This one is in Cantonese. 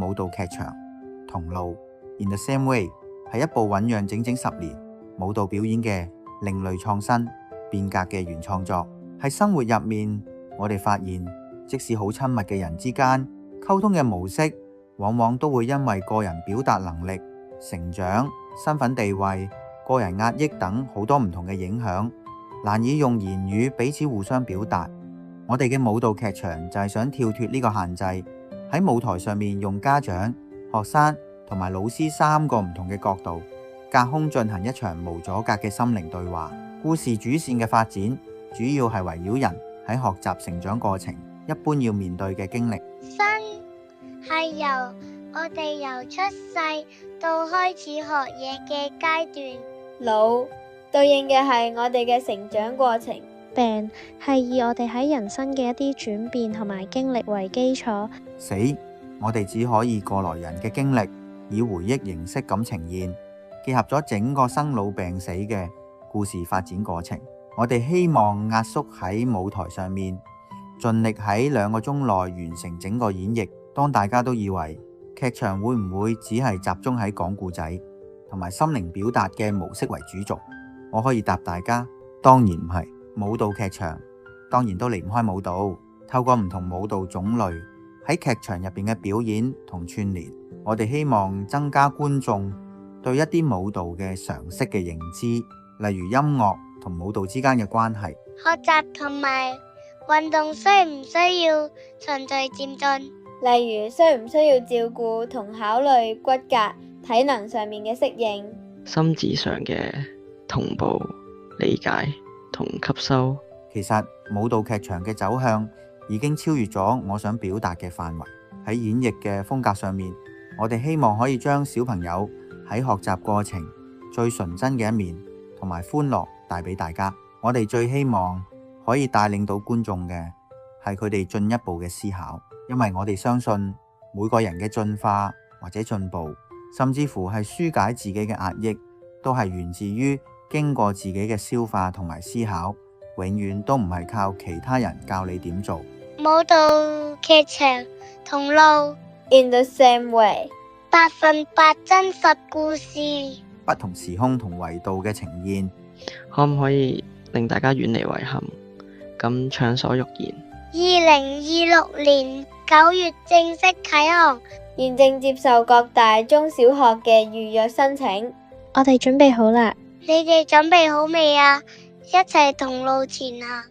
舞蹈劇場《同路》In the Same Way 係一部醞釀整整10年舞蹈表演嘅另類創新變革嘅原創作。喺生活入面，我哋發現即使好親密嘅人之間溝通嘅模式，往往都會因為個人表達能力、成長、身份地位、個人壓抑等好多唔同嘅影響，難以用言語彼此互相表達。我哋嘅舞蹈劇場就係想跳脫呢個限制，喺舞台上面用家長、學生同埋老師3個唔同嘅角度，隔空進行一場無阻隔嘅心靈對話。故事主線嘅發展主要係圍繞人喺學習成長過程一般要面對嘅經歷。新係由我哋由出世到開始學嘢嘅階段。老對應嘅係我哋嘅成長過程。病係以我哋喺人生嘅一啲轉變同埋經歷為基礎。死，我哋只可以過來人嘅經歷以回憶形式咁呈現，結合咗整個生老病死嘅故事發展過程。我哋希望壓縮喺舞台上面，盡力喺2個鐘內完成整個演繹。當大家都以為劇場會唔會只係集中喺講故仔同埋心靈表達嘅模式為主軸，我可以答大家，當然唔係。舞蹈劇場當然都離唔開舞蹈，透過唔同舞蹈種類喺劇場入邊嘅表演同串聯，我哋希望增加觀眾對一啲舞蹈嘅常識嘅認知，例如音樂同舞蹈之間嘅關係。學習同埋運動需唔需要循序漸進？例如需唔需要照顧同考慮骨骼、體能上面嘅適應，心智上嘅同步理解同吸收。其實舞蹈劇場嘅走向已經超越咗我想表達嘅範圍。喺演繹嘅風格上面，我哋希望可以將小朋友喺學習過程最純真嘅一面同埋歡樂帶俾大家。我哋最希望可以帶領到觀眾嘅係佢哋進一步嘅思考，因為我哋相信每個人嘅進化或者進步，甚至乎係紓解自己嘅壓抑，都係源自於經過自己嘅消化同埋思考，永遠都唔係靠其他人教你點做。舞蹈劇場同路 In the Same Way， 100%真實故事，不同時空同維度嘅呈現，可唔可以令大家遠離遺憾，咁暢所欲言？2026年9月正式啟航，現正接受各大中小學嘅預約申請。我哋準備好啦，你哋準備好未啊？一齊同路前行。